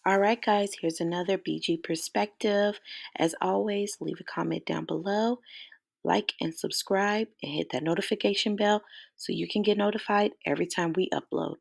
All right, guys, here's another BG perspective. As always, leave a comment down below, like and subscribe, and hit that notification bell so you can get notified every time we upload.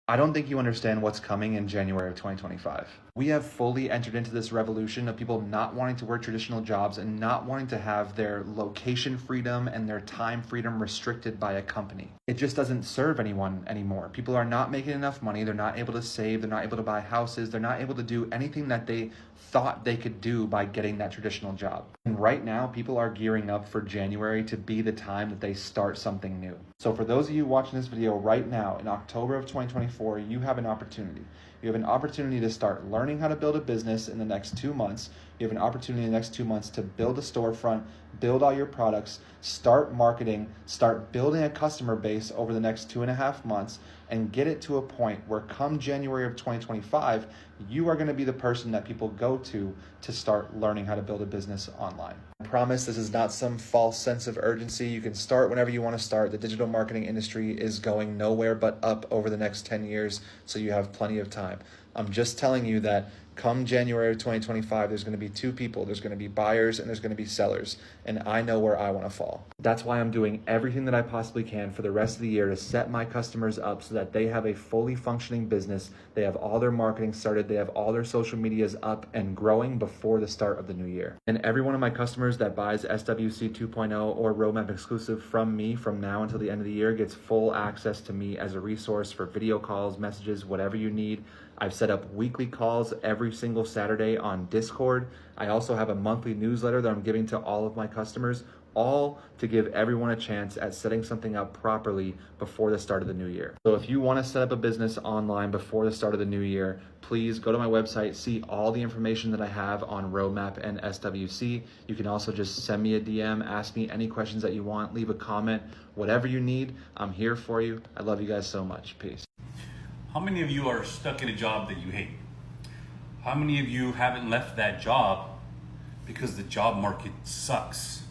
I don't think you understand what's coming in January of 2025. We have fully entered into this revolution of people not wanting to work traditional jobs and not wanting to have their location freedom and their time freedom restricted by a company. It just doesn't serve anyone anymore. People are not making enough money. They're not able to save. They're not able to buy houses. They're not able to do anything that they thought they could do by getting that traditional job. And right now, people are gearing up for January to be the time that they start something new. So for those of you watching this video right now in October of 2024, you have an opportunity. You have an opportunity to start learning how to build a business in the next 2 months. You have an opportunity in the next 2 months to build a storefront, build all your products, start marketing, start building a customer base over the next 2.5 months, and get it to a point where come January of 2025, you are going to be the person that people go to start learning how to build a business online. I promise this is not some false sense of urgency. You can start whenever you want to start. The digital marketing industry is going nowhere but up over the next 10 years, so you have plenty of time. I'm just telling you that come January of 2025, there's going to be two people. There's going to be buyers and there's going to be sellers. And I know where I want to fall. That's why I'm doing everything that I possibly can for the rest of the year to set my customers up so that they have a fully functioning business. They have all their marketing started. They have all their social medias up and growing before the start of the new year. And every one of my customers that buys SWC 2.0 or Roadmap exclusive from me from now until the end of the year gets full access to me as a resource for video calls, messages, whatever you need. I've set up weekly calls every single Saturday on Discord. I also have a monthly newsletter that I'm giving to all of my customers, all to give everyone a chance at setting something up properly before the start of the new year. So if you want to set up a business online before the start of the new year, please go to my website, see all the information that I have on Roadmap and SWC. You can also just send me a DM, ask me any questions that you want, leave a comment, whatever you need, I'm here for you. I love you guys so much. Peace. How many of you are stuck in a job that you hate? How many of you haven't left that job because the job market sucks?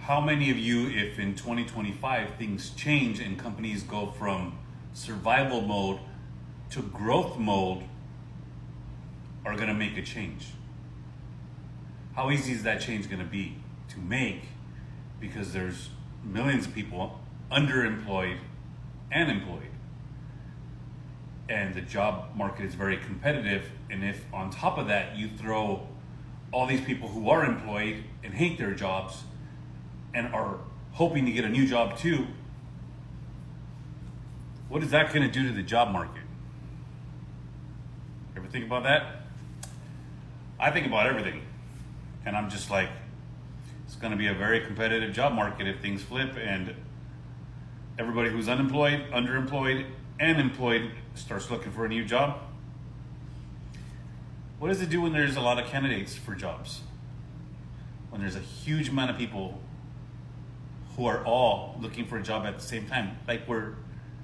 How many of you, if in 2025 things change and companies go from survival mode to growth mode, are going to make a change? How easy is that change going to be to make? Because there's millions of people underemployed and employed. And the job market is very competitive. And if on top of that you throw all these people who are employed and hate their jobs and are hoping to get a new job too, what is that going to do to the job market? Ever think about that? I think about everything. And I'm just like, it's going to be a very competitive job market if things flip and everybody who's unemployed, underemployed, and employed starts looking for a new job. What does it do when there's a lot of candidates for jobs? When there's a huge amount of people who are all looking for a job at the same time, like we're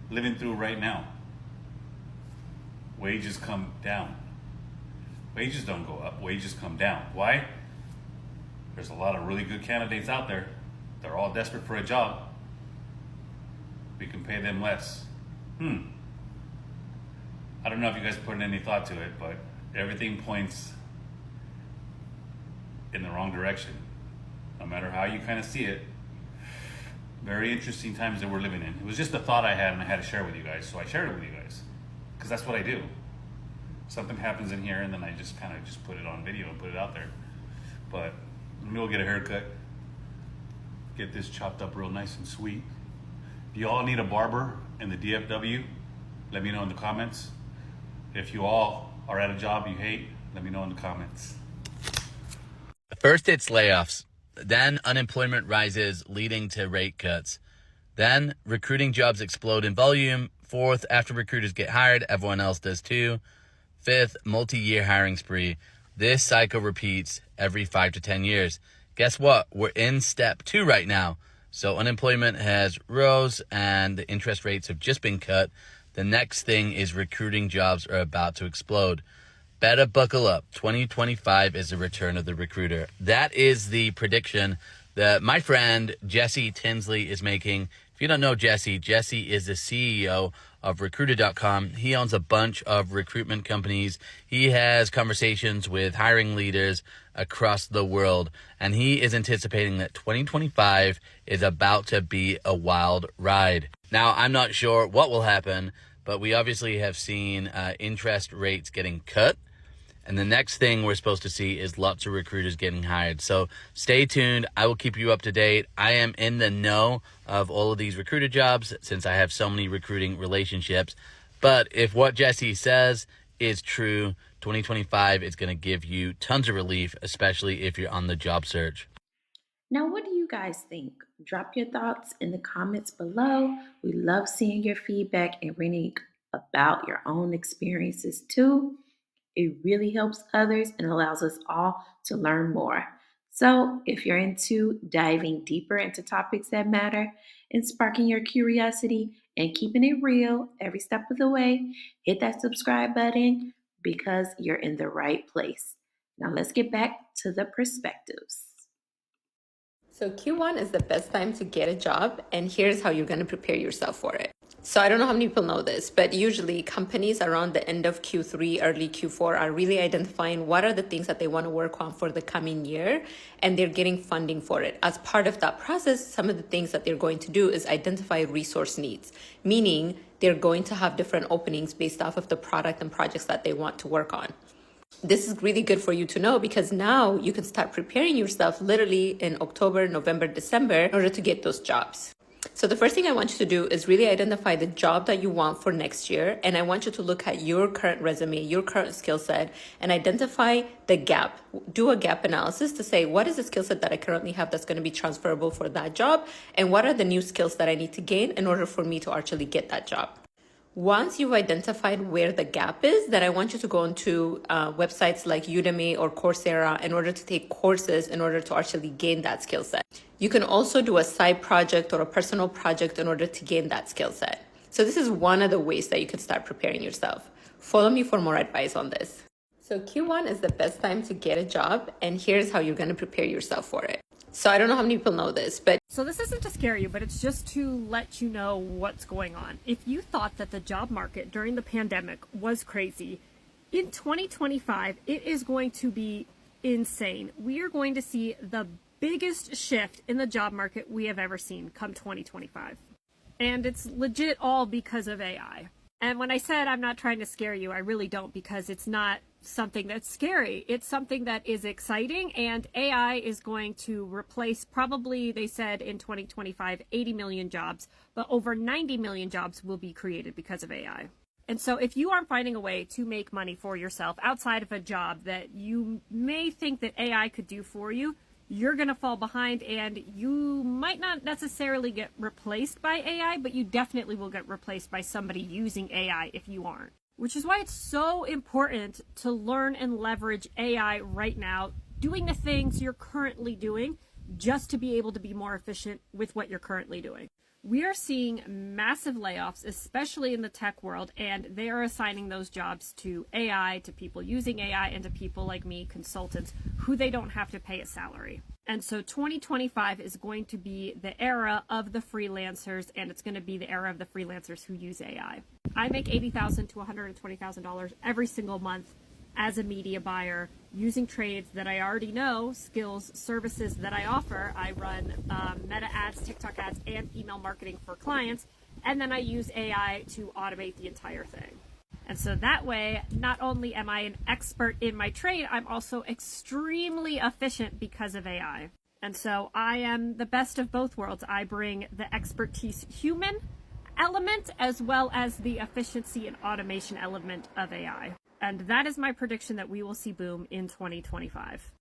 living through right now. Wages come down. Wages don't go up, wages come down. Why? There's a lot of really good candidates out there. They're all desperate for a job. We can pay them less. I don't know if you guys put any thought to it, but everything points in the wrong direction. No matter how you kind of see it. Very interesting times that we're living in. It was just a thought I had and I had to share with you guys. So I shared it with you guys because that's what I do. Something happens in here and then I just kind of just put it on video and put it out there. But maybe we'll get a haircut. Get this chopped up real nice and sweet. Do you all need a barber in the DFW? Let me know in the comments. If you all are at a job you hate, let me know in the comments. First, it's layoffs. Then unemployment rises, leading to rate cuts. Then recruiting jobs explode in volume. Fourth, after recruiters get hired, everyone else does too. Fifth, multi-year hiring spree. This cycle repeats every 5 to 10 years. Guess what? We're in step 2 right now. So unemployment has rose and the interest rates have just been cut. The next thing is recruiting jobs are about to explode. Better buckle up. 2025 is the return of the recruiter. That is the prediction that my friend Jesse Tinsley is making. If If you don't know Jesse, Jesse is the CEO of Recruiter.com. He owns a bunch of recruitment companies. He has conversations with hiring leaders across the world, and he is anticipating that 2025 is about to be a wild ride. Now, I'm not sure what will happen, but we obviously have seen interest rates getting cut. And the next thing we're supposed to see is lots of recruiters getting hired. So stay tuned. I will keep you up to date. I am in the know of all of these recruiter jobs since I have so many recruiting relationships. But if what Jesse says is true, 2025 is going to give you tons of relief, especially if you're on the job search. Now, what do you guys think? Drop your thoughts in the comments below. We love seeing your feedback and reading about your own experiences too. It really helps others and allows us all to learn more. So, if you're into diving deeper into topics that matter and sparking your curiosity and keeping it real every step of the way, hit that subscribe button because you're in the right place. Now, let's get back to the perspectives. So Q1 is the best time to get a job, and here's how you're going to prepare yourself for it. So I don't know how many people know this, but usually companies around the end of Q3, early Q4 are really identifying what are the things that they want to work on for the coming year, and they're getting funding for it. As part of that process, some of the things that they're going to do is identify resource needs, meaning they're going to have different openings based off of the product and projects that they want to work on. This is really good for you to know because now you can start preparing yourself literally in October, November, December in order to get those jobs. So the first thing I want you to do is really identify the job that you want for next year. And I want you to look at your current resume, your current skill set, and identify the gap. Do a gap analysis to say, what is the skill set that I currently have that's going to be transferable for that job? And what are the new skills that I need to gain in order for me to actually get that job? Once you've identified where the gap is, then I want you to go into websites like Udemy or Coursera in order to take courses in order to actually gain that skill set. You can also do a side project or a personal project in order to gain that skill set. So this is one of the ways that you can start preparing yourself. Follow me for more advice on this. So Q1 is the best time to get a job, and here's how you're going to prepare yourself for it. So I don't know how many people know this, but so this isn't to scare you, but it's just to let you know what's going on. If you thought that the job market during the pandemic was crazy, in 2025, it is going to be insane. We are going to see the biggest shift in the job market we have ever seen come 2025. And it's legit all because of AI. And when I said I'm not trying to scare you, I really don't, because it's not something that's scary. It's something that is exciting, and AI is going to replace, probably they said in 2025, 80 million jobs, but over 90 million jobs will be created because of AI. And so if you aren't finding a way to make money for yourself outside of a job that you may think that AI could do for you, you're going to fall behind, and you might not necessarily get replaced by AI, but you definitely will get replaced by somebody using AI if you aren't. Which is why it's so important to learn and leverage AI right now, doing the things you're currently doing just to be able to be more efficient with what you're currently doing. We are seeing massive layoffs, especially in the tech world, and they are assigning those jobs to AI, to people using AI, and to people like me, consultants, who they don't have to pay a salary. And so 2025 is going to be the era of the freelancers, and it's going to be the era of the freelancers who use AI. I make $80,000 to $120,000 every single month as a media buyer using trades that I already know, skills, services that I offer. I run Meta ads, TikTok ads, and email marketing for clients, and then I use AI to automate the entire thing. And so that way, not only am I an expert in my trade, I'm also extremely efficient because of AI. And so I am the best of both worlds. I bring the expertise human element as well as the efficiency and automation element of AI. And that is my prediction that we will see boom in 2025.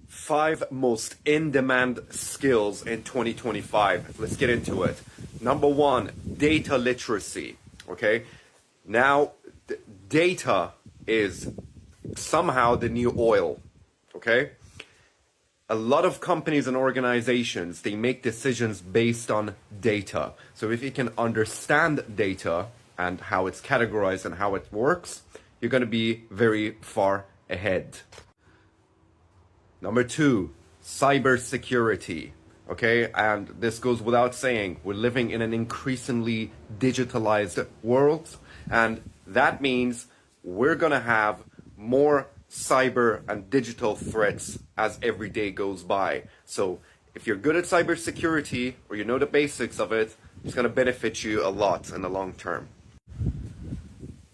5 most in-demand skills in 2025. Let's get into it. Number 1, data literacy. Okay? Now, data is somehow the new oil. Okay? A lot of companies and organizations, they make decisions based on data. So if you can understand data and how it's categorized and how it works, you're going to be very far ahead. Number 2, cybersecurity. Okay, and this goes without saying, we're living in an increasingly digitalized world, and that means we're gonna have more cyber and digital threats as every day goes by. So if you're good at cybersecurity or you know the basics of it, it's gonna benefit you a lot in the long term.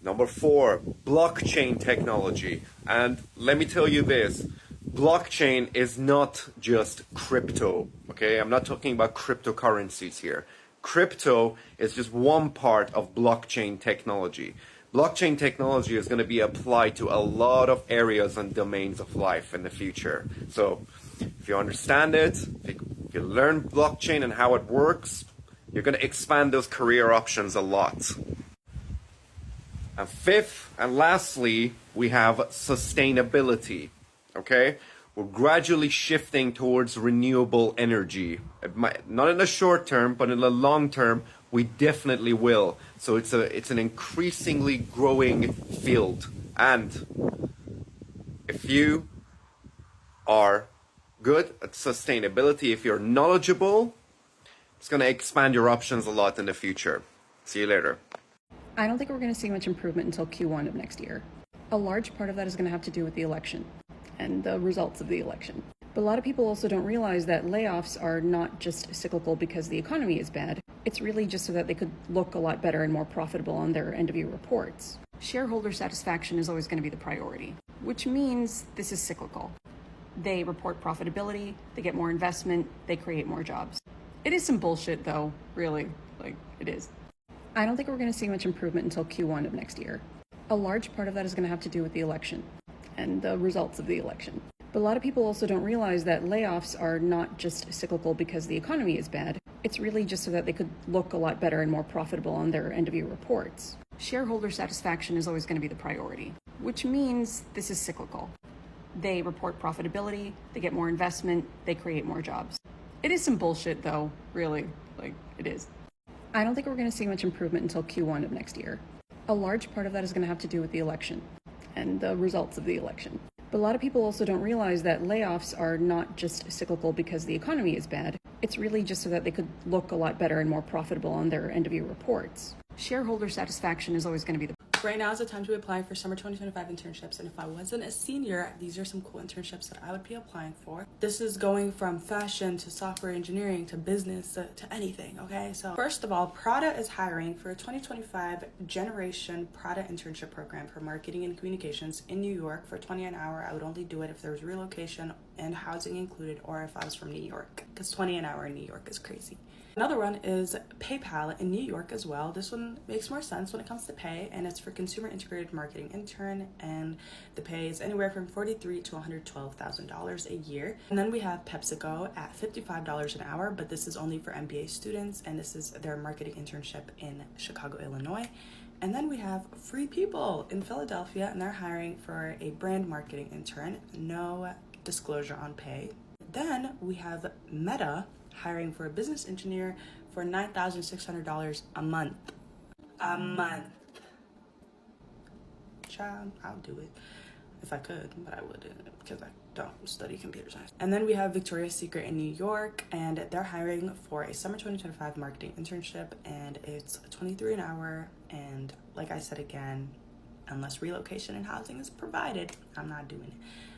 Number 4, blockchain technology. And let me tell you this, blockchain is not just crypto, okay? I'm not talking about cryptocurrencies here. Crypto is just one part of blockchain technology. Blockchain technology is going to be applied to a lot of areas and domains of life in the future. So if you understand it, if you learn blockchain and how it works, you're going to expand those career options a lot. And 5th and lastly, we have sustainability. Okay, we're gradually shifting towards renewable energy. Not in the short term, but in the long term, we definitely will. So it's an increasingly growing field. And if you are good at sustainability, if you're knowledgeable, it's going to expand your options a lot in the future. See you later. I don't think we're going to see much improvement until Q1 of next year. A large part of that is going to have to do with the election and the results of the election. But a lot of people also don't realize that layoffs are not just cyclical because the economy is bad. It's really just so that they could look a lot better and more profitable on their end-of-year reports. Shareholder satisfaction is always going to be the priority, which means this is cyclical. They report profitability, they get more investment, they create more jobs. It is some bullshit though, really, it is. I don't think we're going to see much improvement until Q1 of next year. A large part of that is going to have to do with the election and the results of the election. But a lot of people also don't realize that layoffs are not just cyclical because the economy is bad. It's really just so that they could look a lot better and more profitable on their end-of-year reports. Shareholder satisfaction is always going to be the priority, which means this is cyclical. They report profitability, they get more investment, they create more jobs. It is some bullshit though, really, it is. I don't think we're going to see much improvement until Q1 of next year. A large part of that is going to have to do with the election and the results of the election. But a lot of people also don't realize that layoffs are not just cyclical because the economy is bad. It's really just so that they could look a lot better and more profitable on their end-of-year reports. Shareholder satisfaction is always going to be the Right now is the time to apply for summer 2025 internships, and if I wasn't a senior, these are some cool internships that I would be applying for. This is going from fashion to software engineering to business to anything, okay? So first of all, Prada is hiring for a 2025 Generation Prada internship program for marketing and communications in New York for $20 an hour. I would only do it if there was relocation and housing included, or if I was from New York, because $20 an hour in New York is crazy. Another one is PayPal in New York as well. This one makes more sense when it comes to pay, and it's for consumer integrated marketing intern, and the pay is anywhere from $43,000 to $112,000 a year. And then we have PepsiCo at $55 an hour, but this is only for MBA students, and this is their marketing internship in Chicago, Illinois. And then we have Free People in Philadelphia, and they're hiring for a brand marketing intern. No disclosure on pay. Then we have Meta hiring for a business engineer for $9,600 a month. A month. Child, I'll do it if I could, but I wouldn't because I don't study computer science. And then we have Victoria's Secret in New York, and they're hiring for a summer 2025 marketing internship, and it's $23 an hour. And like I said again, unless relocation and housing is provided, I'm not doing it.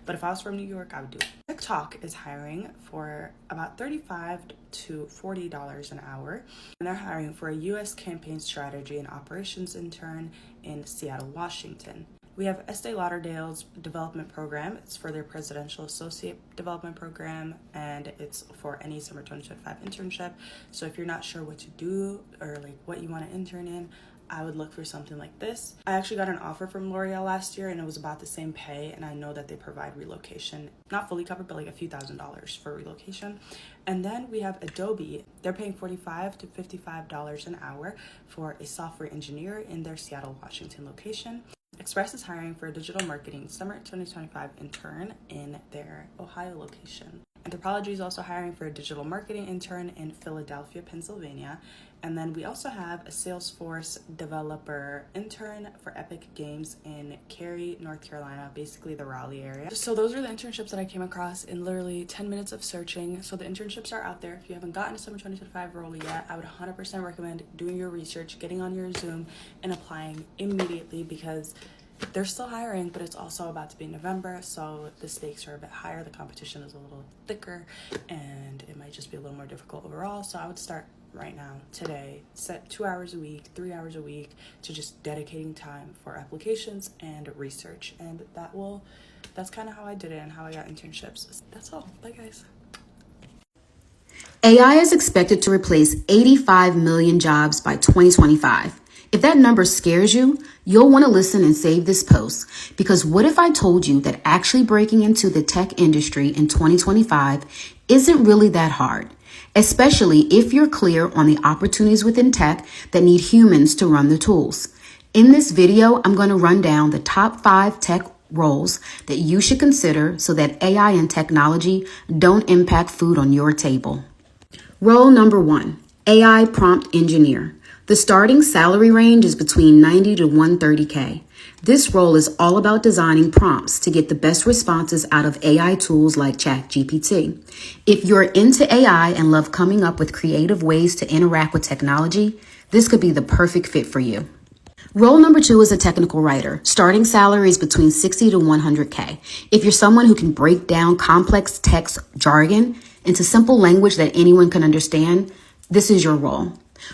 But if I was from New York, I would do it. TikTok is hiring for about $35 to $40 an hour, and they're hiring for a U.S. campaign strategy and operations intern in Seattle, Washington. We have Estee Lauder's development program. It's for their presidential associate development program, and it's for any summer 2025 internship. So if you're not sure what to do or what you want to intern in, I would look for something like this. I actually got an offer from L'Oreal last year, and it was about the same pay, and I know that they provide relocation, not fully covered, but a few $1,000s for relocation. And then we have Adobe. They're paying $45 to $55 an hour for a software engineer in their Seattle, Washington location. Express is hiring for a digital marketing summer 2025 intern in their Ohio location. Anthropology is also hiring for a digital marketing intern in Philadelphia, Pennsylvania. And then we also have a Salesforce developer intern for Epic Games in Cary, North Carolina, basically the Raleigh area. So those are the internships that I came across in literally 10 minutes of searching. So the internships are out there. If you haven't gotten a Summer 2025 role yet, I would 100% recommend doing your research, getting on your Zoom, and applying immediately, because they're still hiring, but it's also about to be November, so the stakes are a bit higher, the competition is a little thicker, and it might just be a little more difficult overall. So I would start right now, today, set 2 hours a week, 3 hours a week to just dedicating time for applications and research. And that's kind of how I did it and how I got internships. That's all. Bye, guys. AI is expected to replace 85 million jobs by 2025. If that number scares you, you'll want to listen and save this post, because what if I told you that actually breaking into the tech industry in 2025 isn't really that hard, especially if you're clear on the opportunities within tech that need humans to run the tools. In this video, I'm going to run down the top 5 tech roles that you should consider so that AI and technology don't impact food on your table. Role number 1, AI prompt engineer. The starting salary range is between 90 to 130K. This role is all about designing prompts to get the best responses out of AI tools like ChatGPT. If you're into AI and love coming up with creative ways to interact with technology, this could be the perfect fit for you. Role number 2 is a technical writer. Starting salary is between 60 to 100K. If you're someone who can break down complex text jargon into simple language that anyone can understand, this is your role.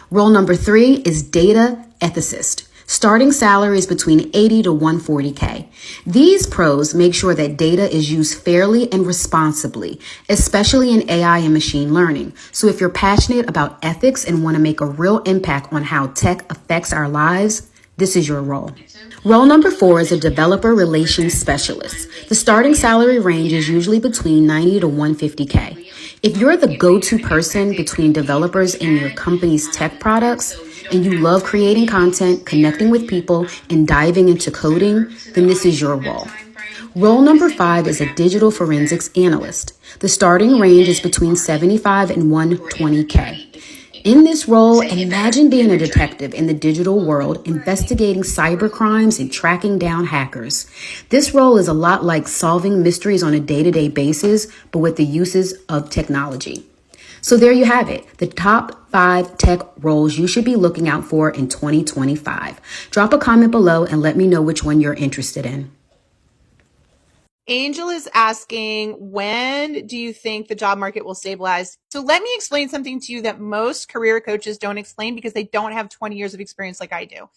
Role number 3 is data ethicist. Starting salary is between 80 to 140K. These pros make sure that data is used fairly and responsibly, especially in AI and machine learning. So if you're passionate about ethics and want to make a real impact on how tech affects our lives, this is your role. Role number 4 is a developer relations specialist. The starting salary range is usually between 90 to 150K. If you're the go-to person between developers and your company's tech products, and you love creating content, connecting with people, and diving into coding, then this is your role. Role number 5 is a digital forensics analyst. The starting range is between 75 and 120K. In this role, imagine being a detective in the digital world, investigating cyber crimes and tracking down hackers. This role is a lot like solving mysteries on a day-to-day basis, but with the uses of technology. So there you have it, the top 5 tech roles you should be looking out for in 2025. Drop a comment below and let me know which one you're interested in. Angel is asking, when do you think the job market will stabilize? So let me explain something to you that most career coaches don't explain because they don't have 20 years of experience like I do.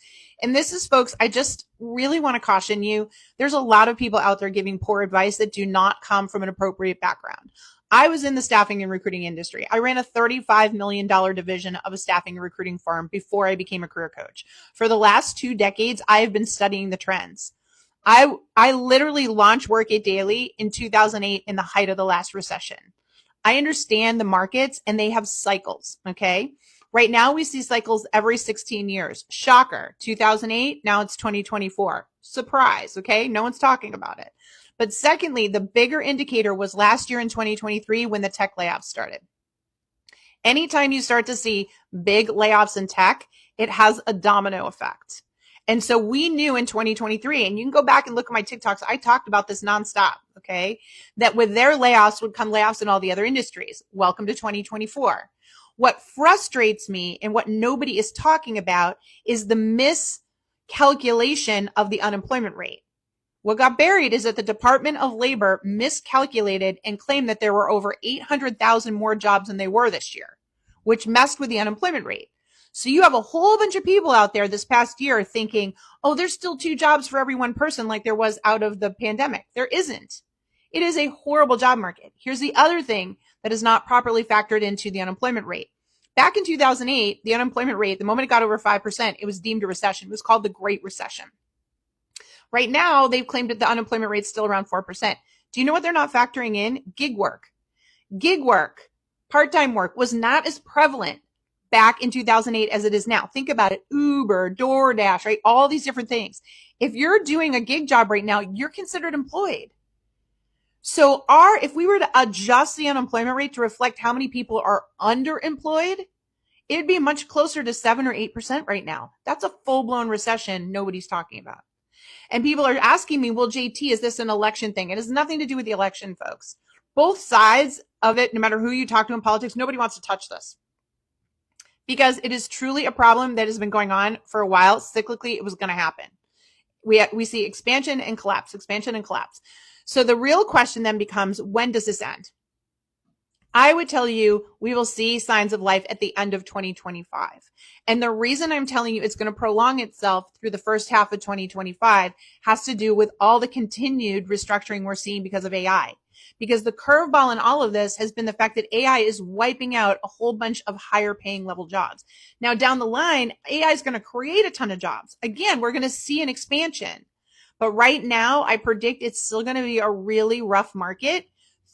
And this is, folks, I just really want to caution you. There's a lot of people out there giving poor advice that do not come from an appropriate background. I was in the staffing and recruiting industry. I ran a $35 million division of a staffing and recruiting firm before I became a career coach. For the last 2 decades, I have been studying the trends. I literally launched Work It Daily in 2008 in the height of the last recession. I understand the markets and they have cycles, okay? Right now we see cycles every 16 years. Shocker, 2008, now it's 2024. Surprise, okay? No one's talking about it. But secondly, the bigger indicator was last year in 2023 when the tech layoffs started. Anytime you start to see big layoffs in tech, it has a domino effect. And so we knew in 2023, and you can go back and look at my TikToks, I talked about this nonstop, okay, that with their layoffs would come layoffs in all the other industries. Welcome to 2024. What frustrates me and what nobody is talking about is the miscalculation of the unemployment rate. What got buried is that the Department of Labor miscalculated and claimed that there were over 800,000 more jobs than they were this year, which messed with the unemployment rate. So you have a whole bunch of people out there this past year thinking, oh, there's still 2 jobs for every 1 person like there was out of the pandemic. There isn't. It is a horrible job market. Here's the other thing that is not properly factored into the unemployment rate. Back in 2008, the unemployment rate, the moment it got over 5%, it was deemed a recession. It was called the Great Recession. Right now, they've claimed that the unemployment rate is still around 4%. Do you know what they're not factoring in? Gig work. Gig work, part-time work was not as prevalent back in 2008 as it is now. Think about it. Uber, DoorDash, right? All these different things. If you're doing a gig job right now, you're considered employed. So if we were to adjust the unemployment rate to reflect how many people are underemployed, it'd be much closer to 7 or 8% right now. That's a full-blown recession nobody's talking about. And people are asking me, well, JT, is this an election thing? It has nothing to do with the election, folks. Both sides of it, no matter who you talk to in politics, nobody wants to touch this. Because it is truly a problem that has been going on for a while. Cyclically, it was going to happen. We see expansion and collapse, expansion and collapse. So the real question then becomes, when does this end? I would tell you we will see signs of life at the end of 2025. And the reason I'm telling you it's going to prolong itself through the first half of 2025 has to do with all the continued restructuring we're seeing because of AI. Because the curveball in all of this has been the fact that AI is wiping out a whole bunch of higher paying level jobs. Now down the line, AI is going to create a ton of jobs. Again, we're going to see an expansion. But right now, I predict it's still going to be a really rough market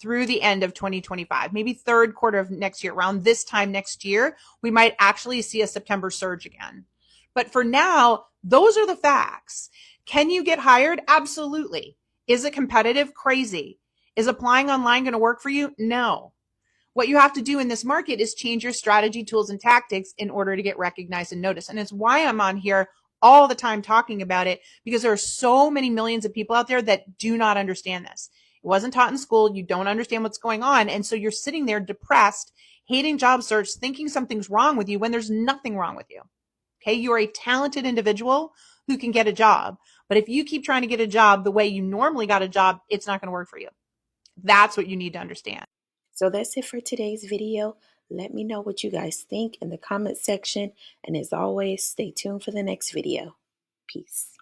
through the end of 2025, maybe third quarter of next year. Around this time next year, we might actually see a September surge again. But for now, those are the facts. Can you get hired? Absolutely. Is it competitive? Crazy. Is applying online going to work for you? No. What you have to do in this market is change your strategy, tools, and tactics in order to get recognized and noticed. And it's why I'm on here all the time talking about it, because there are so many millions of people out there that do not understand this. It wasn't taught in school. You don't understand what's going on. And so you're sitting there depressed, hating job search, thinking something's wrong with you when there's nothing wrong with you. Okay. You are a talented individual who can get a job. But if you keep trying to get a job the way you normally got a job, it's not going to work for you. That's what you need to understand. So that's it for today's video. Let me know what you guys think in the comment section. And as always, stay tuned for the next video. Peace.